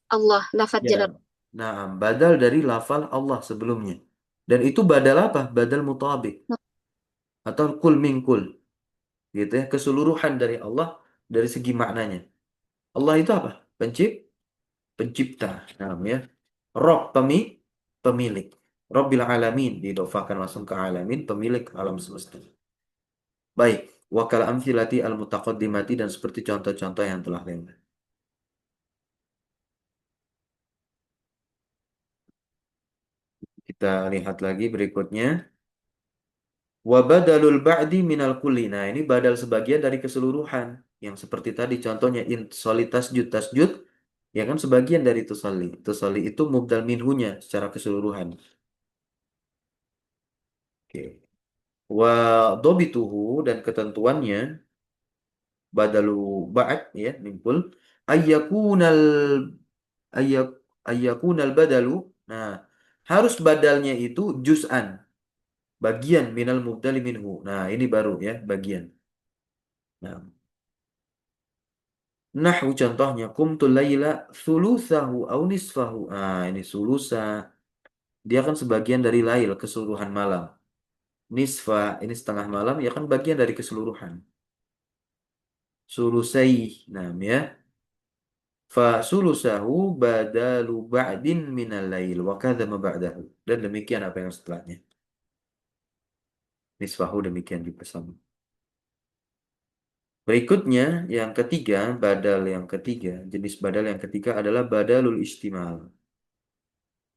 Allah, lafadz ya. jalal. Nah, badal dari lafal Allah sebelumnya. Dan itu badal apa? Badal mutabik atau kul min kul. Gitu ya, keseluruhan dari Allah dari segi maknanya. Allah itu apa? Pencipta. Nah, ya. Rob pemilik. Robbil alamin didofakan langsung ke alamin, pemilik alam semesta. Baik, wakal amthilati al-mutaqaddimati dan seperti contoh-contoh yang telah lewat. Kita lihat lagi berikutnya. Wa badalul ba'di minal kulli. Nah, ini badal sebagian dari keseluruhan. Yang seperti tadi contohnya in soli tasjud tasjud. Ya kan sebagian dari tusalli. Tusalli itu mubdal minhunya secara keseluruhan. Oke. Wa dobituhu dan ketentuannya badalu ba'd ya nimpul ayyakunal ayyak ayyakunal badalu. Nah, harus badalnya itu juz'an, bagian minal mubdali minhu. Nah, ini baru ya, bagian. Nah, nahwu contohnya qumtul laila thulutsahu au nisfahu. Nah, ini sulusa. Dia kan sebagian dari lail, keseluruhan malam. Nisfa, ini setengah malam, ya kan bagian dari keseluruhan. Sulusai. Nah, ya. Fa sulusahu badalu ba'din minal lail wa kadza ma ba'dahu. Dan demikian apa yang setelahnya. Nisfahu demikian juga sama. Berikutnya yang ketiga, badal yang ketiga, jenis badal yang ketiga adalah badalul istimal.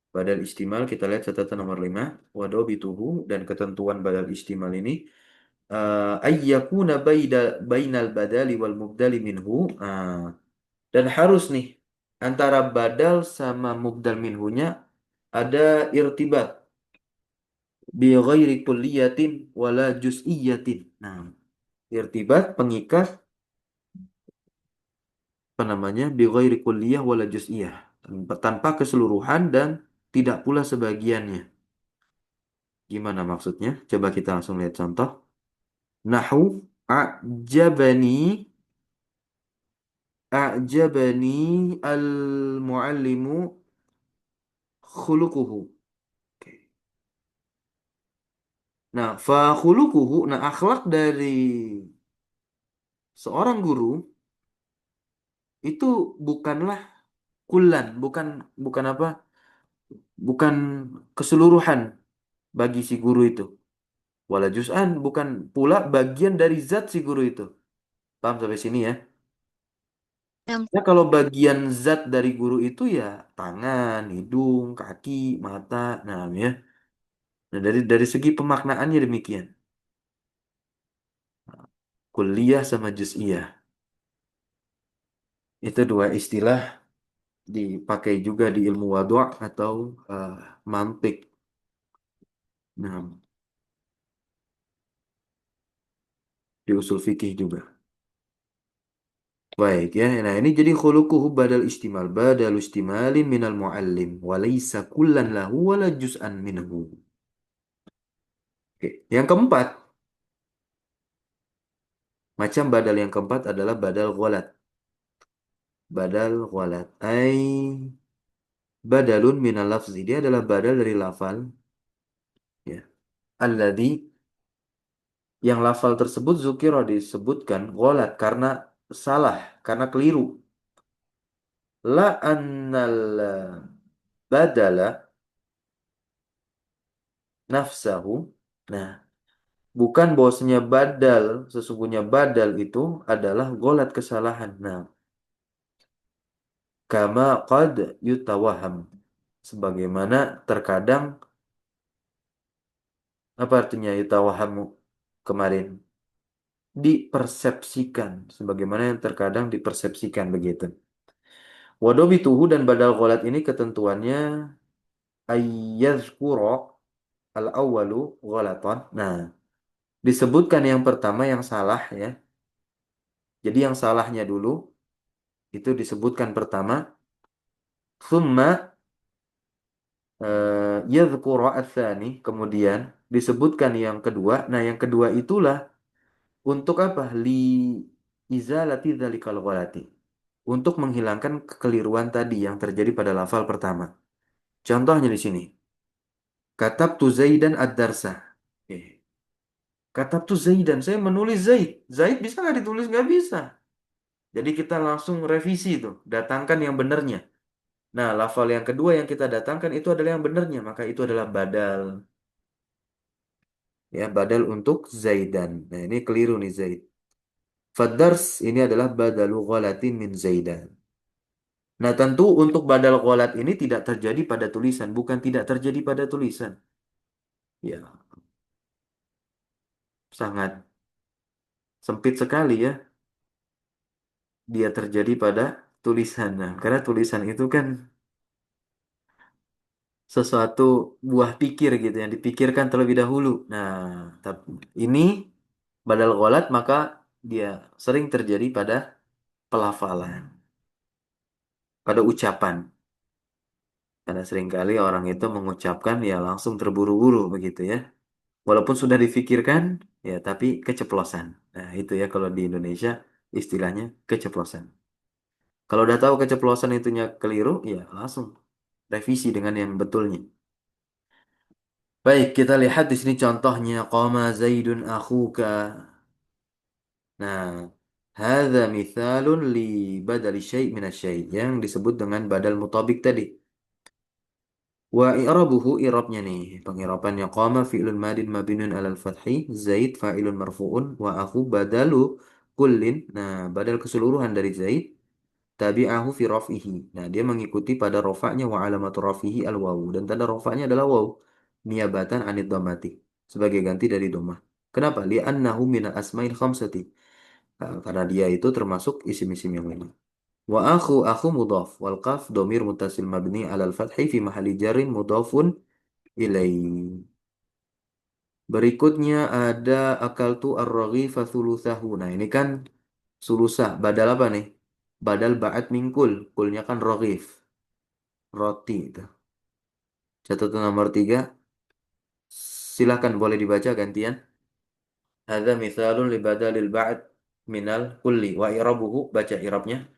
Badal istimal kita lihat catatan nomor 5, wadobituhu dan ketentuan badal istimal ini ayyakuna bainal badali wal mubdali minhu. Dan harus nih antara badal sama mubdal minhunya ada irtibat bi ghairi kulliyatin wala juz'iyatin. Nah, irtibat pengikat apa namanya? Bi ghairi kulliyah wala juz'iyah. Tanpa keseluruhan dan tidak pula sebagiannya. Gimana maksudnya? Coba kita langsung lihat contoh. Nahu a'jabani a'jabani al-muallimu khuluquhu. Oke. Nah, fa khuluquhu, nah akhlak dari seorang guru itu bukanlah kulan, bukan bukan apa? Bukan keseluruhan. bagi si guru itu. Wala juz'an bukan pula bagian dari zat si guru itu. Paham sampai sini ya? Nah, Ya kalau bagian zat dari guru itu ya tangan, hidung, kaki, mata, nah ya. Nah dari segi pemaknaannya demikian. Kulliyah sama juz'iyah. Itu dua istilah dipakai juga di ilmu wadhu' atau eh, mantik. Nah, di usul fikih juga. Baik ya. Nah, ini jadi khuluquhu badal istimal. Badal istimalin minal muallim. Walaysa kullan lahu wala juz'an minhu. Oke. Yang keempat, macam badal yang keempat adalah badal ghalat. Badal ghalat. Badalun minal lafzi. Dia adalah badal dari lafal. Ya. Alladhi yang lafal tersebut zukiro disebutkan ghalat karena salah, karena keliru. La annal badala nafsahu. Nah, bukan bahwasanya badal, sesungguhnya badal itu adalah golat kesalahan. Nah, kama qad yutawaham. Sebagaimana terkadang, apa artinya yutawahamu kemarin? Dipersepsikan. Sebagaimana yang terkadang dipersepsikan begitu. Wadobituhu dan badal golat ini ketentuannya ayyazkuro al-awwalu golaton. Nah, disebutkan yang pertama yang salah ya. Jadi yang salahnya dulu itu disebutkan pertama. Thumma yadhkura ats-tsani, kemudian disebutkan yang kedua. Nah, yang kedua itulah untuk apa? Li izalati dzalikal ghalati. Untuk menghilangkan kekeliruan tadi yang terjadi pada lafal pertama. Contohnya di sini. Katabtu Zaidan ad-darsa. Katabtu Zaidan, saya menulis Zaid. Zaid bisa nggak ditulis? Nggak bisa. Jadi kita langsung revisi itu, datangkan yang benarnya. Nah, lafal yang kedua yang kita datangkan itu adalah yang benarnya, maka itu adalah badal. Ya, badal untuk Zaidan. Nah, ini keliru nih Zaid. Fadars ini adalah badalu ghalatin min Zaidan. Nah, tentu untuk badal ghalat ini tidak terjadi pada tulisan, bukan tidak terjadi pada tulisan. Ya, sangat sempit sekali ya dia terjadi pada tulisan. Nah, karena tulisan itu kan sesuatu buah pikir gitu yang dipikirkan terlebih dahulu. Nah, tapi ini badal ghalat maka dia sering terjadi pada pelafalan, pada ucapan. Karena seringkali orang itu mengucapkan ya langsung terburu-buru begitu ya. Walaupun sudah difikirkan, ya tapi keceplosan. Nah itu ya kalau di Indonesia istilahnya keceplosan. Kalau udah tahu keceplosan itunya keliru, ya langsung revisi dengan yang betulnya. Baik, kita lihat di sini contohnya. Qama Zaidun akhuka. Nah, hadza mithalun li badali syai' minasyai' yang disebut dengan badal mutabik tadi. Wa i'rabuhu i'rabnya nih. Pengirapannya qama fi'lun madin mabinun alal fathi, Zaid fa'ilun marfu'un, wa akhu badalu kullin. Nah, badal keseluruhan dari Zaid tabi'ahu fi raf'ihi. Nah, dia mengikuti pada rofaknya wa alamatu raf'ihi al wawu dan tanda rofaknya adalah waw niabatan anid dhamati sebagai ganti dari dhammah. Kenapa? Li'annahu minal asma'il khamsati. Nah, karena dia itu termasuk isim-isim yang lima. Wa akhu mudhaf wal qaf dhamir muttasil mabni 'alal fathi fi mahalli jarrin mudhafun ilaih. Berikutnya ada akaltu ar-raghifa thuluthahu. Nah, ini kan sulusah. Badal apa nih? Badal ba'at mingkul. Kulnya kan raghif. Roti itu. Catatan nomor 3. Silahkan boleh dibaca gantian. Hadza mithalun li badalil ba'at minal kulli. Wa i'rabuhu. Baca i'rabnya.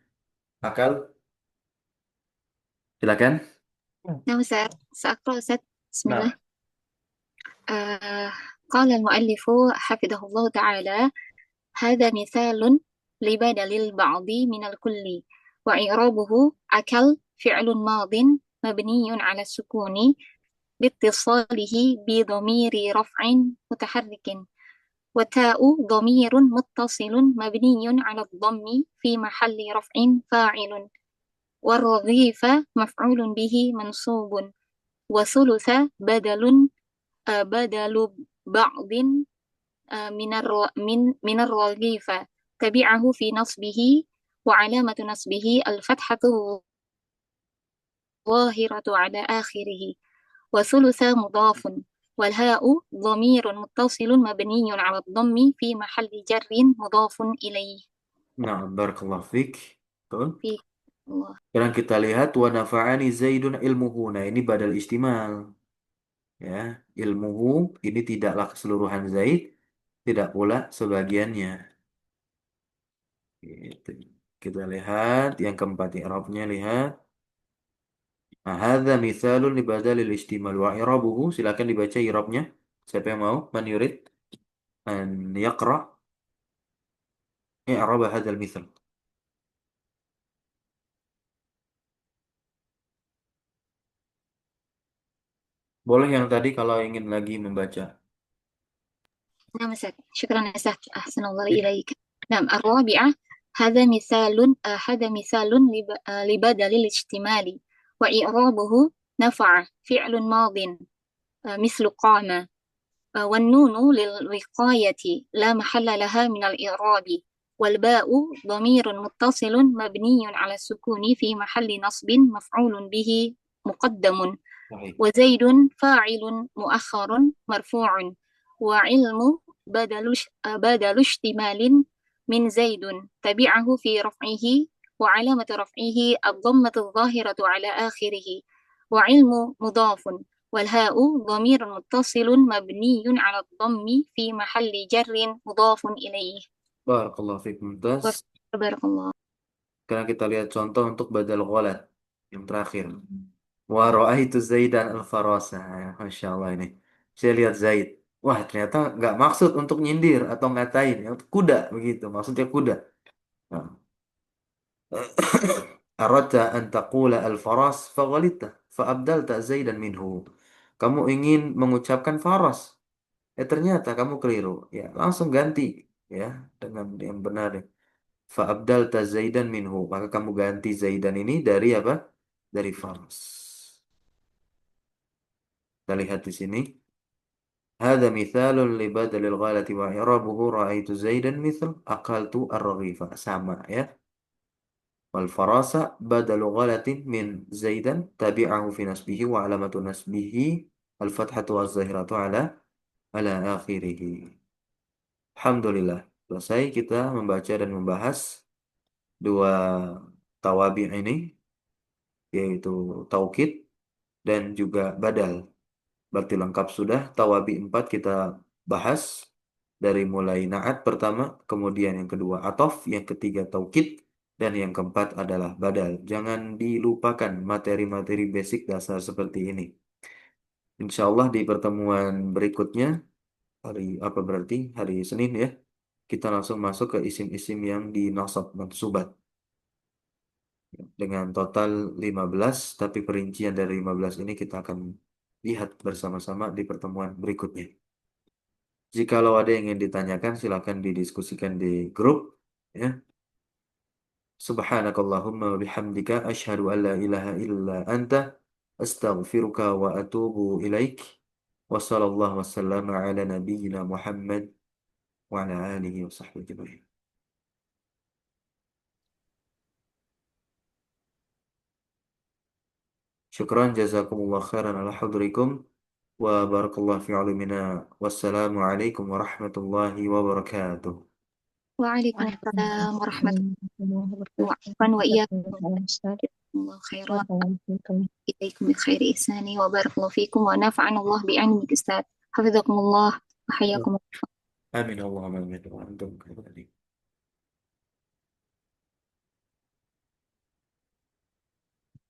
Akal. Silakan. نعم سأقرأ أستاذ. بسم الله. Nah, قال المؤلف حفظه الله تعالى: هذا مثال لبدل البعض من الكل، وإعرابه أكل فعل ماض مبني على السكون لاتصاله بضمير رفع متحرك، وتاء ضمير متصل مبني على الضم في محل رفع فاعل، والرغيف مفعول به منصوب، وثلث بدل بعض من الرغيف، تبعه في نصبه، وعلامة نصبه الفتحة الظاهرة على آخره، وثلث مضاف، والهاء ضمير متصل مبني على الضم في محل جر مضاف إليه. Nah, barakallahu fik. Betul. في الله. Sekarang kita lihat wa nafa'ani Zaidun ilmuhu. Nah, ini badal istimal. Ya, ilmuhu ini tidaklah keseluruhan Zaid, tidak pula sebagiannya. Gitu. Kita lihat yang keempat i'rabnya, lihat. Nah, hadza mithalun li badalil istimal wa i'rabuhu. Silakan dibaca i'rabnya. Siapa yang mau? Man yurid an yaqra i'rab hadzal mithal. Boleh yang tadi kalau ingin lagi membaca. نعم أستاذ، شكرا أستاذ، أحسن الله إليك. نعم الرابعة، هذا مثال لبدل الاشتمال، وإعرابه نفع فعل ماض مثل قام، والنون للوقاية لا محل لها من الإعراب، والباء ضمير متصل مبني على السكون في محل نصب مفعول به مقدم، Baik. وزيد فاعل مؤخر مرفوع، وعلم بدل اشتمال من زيد، تبعه في رفعه، وعلامة رفعه الضمة الظاهرة على آخره، وعلم مضاف، والهاء ضمير متصل مبني على الضم في محل جر مضاف إليه. Barakallahu fik. Mumtaz. بارك الله. Sekarang kita lihat contoh untuk badal ghalat yang terakhir. Wa ra'aitu Zaidan al-farasa. Ya, Masya Allah ini. Saya lihat Zaid. Wah, ternyata nggak maksud untuk nyindir atau ngatain. Ya, kuda begitu. Maksudnya kuda. Nah. Aradta an taqula al-faras faghalita fa'abdalta Zaidan minhu. Kamu ingin mengucapkan faras. Ternyata kamu keliru. Ya, langsung ganti ya dengan yang benar. Fa'abdalta Zaidan minhu. Maka kamu ganti Zaidan ini dari apa? Dari faras. Kita lihat di sini. هذا مثال لبدل الغالة وإعرابه رأيت زيدا مثل أكلت الرغيف sama ya. والفراسة بدل غلة من زيدا تابعه في نسبه وعلامة نسبه الفتحة والظاهرة على آخره. Alhamdulillah. Selesai kita membaca dan membahas dua tawabi ini, yaitu taukid dan juga badal. Berarti lengkap sudah. Tawabi 4 kita bahas. Dari mulai na'at pertama, kemudian yang kedua atof, yang ketiga taukid, dan yang keempat adalah badal. Jangan dilupakan materi-materi basic dasar seperti ini. Insya Allah di pertemuan berikutnya, hari apa berarti? Hari Senin ya, kita langsung masuk ke isim-isim yang dinasab mansubat. Dengan total 15, tapi perincian dari 15 ini kita akan lihat bersama-sama di pertemuan berikutnya. Jikalau ada yang ingin ditanyakan, silakan didiskusikan di grup. Ya. Subhanakallahumma wa bihamdika asyhadu an la ilaha illa anta astaghfiruka wa atubu ilaik. Wa sallallahu wasallam ala nabiyyina Muhammad wa ala alihi wa sahbihi ajma'in. Syukran jazakumullah khairan ala hudurikum wa barakallahu fi ulumina. Wassalamu alaikum warahmatullahi wabarakatuh. وعليكم السلام ورحمة الله وعفوا وإياكم. جزاكم الله خيرا، إليكم بخير إحساني، وبارك الله فيكم، ونفعنا الله بعلمك أستاذ، حفظكم الله وحياكم الله. Amin Allahumma amin wa antum.